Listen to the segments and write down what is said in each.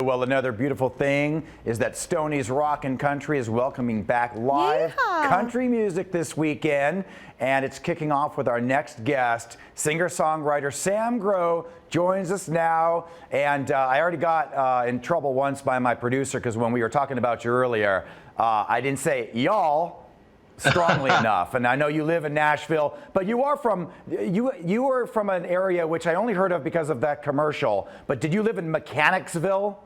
Well, another beautiful thing is that Stoney's Rockin' Country is welcoming back live country music this weekend. And it's kicking off with our next guest. Singer-songwriter Sam Grow joins us now. And I already got in trouble once by my producer because when we were talking about you earlier, I didn't say y'all strongly enough. And I know you live in Nashville, but you are from you were from an area which I only heard of because of that commercial. But did you live in Mechanicsville?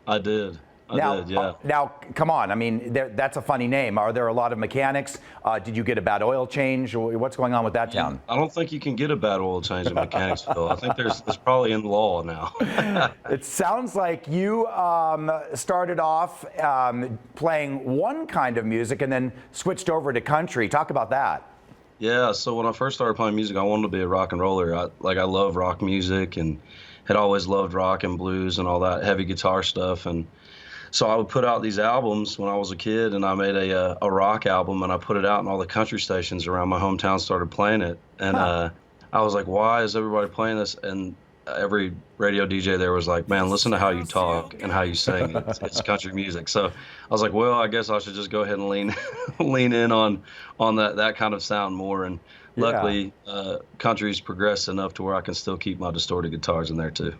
I did. I did, yeah. Now, come on. I mean, that's a funny name. Are there a lot of mechanics? Did you get a bad oil change? What's going on with that town? I don't think you can get a bad oil change in Mechanicsville. I think there's probably in law now. It sounds like you started off playing one kind of music and then switched over to country. Talk about that. Yeah, so when I first started playing music, I wanted to be a rock and roller. I love rock music and had always loved rock and blues and all that heavy guitar stuff. And so I would put out these albums when I was a kid, and I made a rock album, and I put it out, and all the country stations around my hometown started playing it. And I was like, why is everybody playing this? And every radio DJ there was like, man, listen to how you talk and how you sing. It's country music. So I was like, well, I guess I should just go ahead and lean in on that kind of sound more. And luckily, country's progressed enough to where I can still keep my distorted guitars in there too.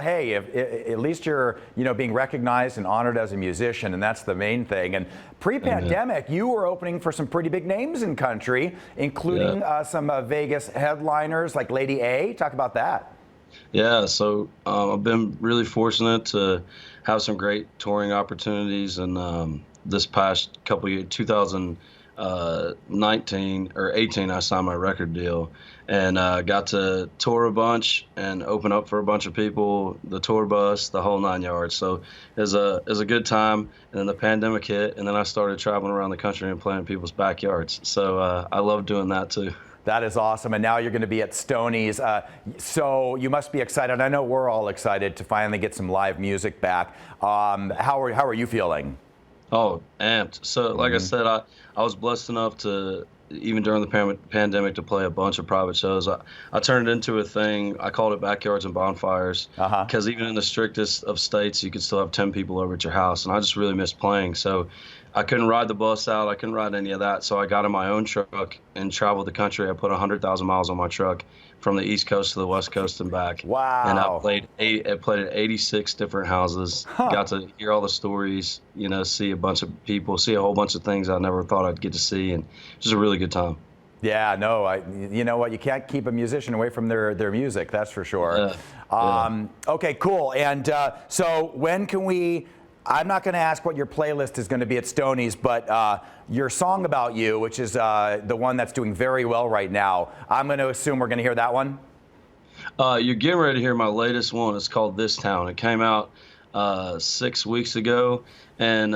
Hey, at least you're being recognized and honored as a musician, and that's the main thing. And pre-pandemic, you were opening for some pretty big names in country, including some Vegas headliners like Lady A. Talk about that. Yeah, so I've been really fortunate to have some great touring opportunities, and this past couple years, 2019 or 18, I signed my record deal and got to tour a bunch and open up for a bunch of people, the tour bus, the whole 9 yards. So it was a good time. And then the pandemic hit, and then I started traveling around the country and playing in people's backyards. So I love doing that too. That is awesome. And now you're going to be at Stoney's. So you must be excited. I know we're all excited to finally get some live music back. How are you feeling? Oh, amped. So like I said, I was blessed enough to, even during the pandemic, to play a bunch of private shows. I turned it into a thing. I called it Backyards and Bonfires, because even in the strictest of states, you could still have 10 people over at your house. And I just really missed playing. So I couldn't ride the bus out. I couldn't ride any of that. So I got in my own truck and traveled the country. I put 100,000 miles on my truck from the East Coast to the West Coast and back. Wow. And I played at 86 different houses. Got to hear all the stories, see a bunch of people, see a whole bunch of things I never thought I'd get to see. And it was a really good time. Yeah, no, you know what? You can't keep a musician away from their music, that's for sure. Okay, cool. And so when can we... I'm not going to ask what your playlist is going to be at Stoney's, but your song about you, which is the one that's doing very well right now, I'm going to assume we're going to hear that one? You're getting ready to hear my latest one. It's called This Town. It came out 6 weeks ago, and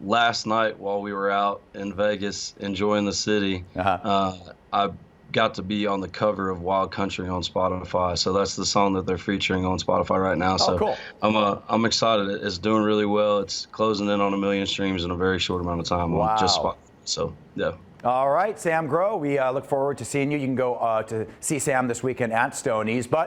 last night while we were out in Vegas enjoying the city, I got to be on the cover of Wild Country on Spotify. So that's the song that they're featuring on Spotify right now. So cool. I'm excited. It's doing really well. It's closing in on 1 million streams in a very short amount of time on just Spotify. So yeah. All right, Sam Grow, we look forward to seeing you. You can go to see Sam this weekend at Stoney's. But